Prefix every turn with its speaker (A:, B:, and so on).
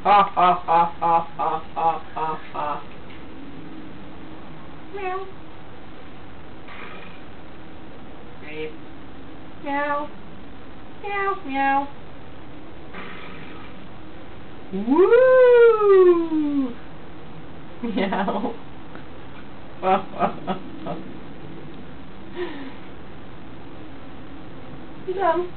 A: Ha ha ha ha ha ha ha ha. Meow. Beep. Meow. Meow meow. Woo! Meow. You done?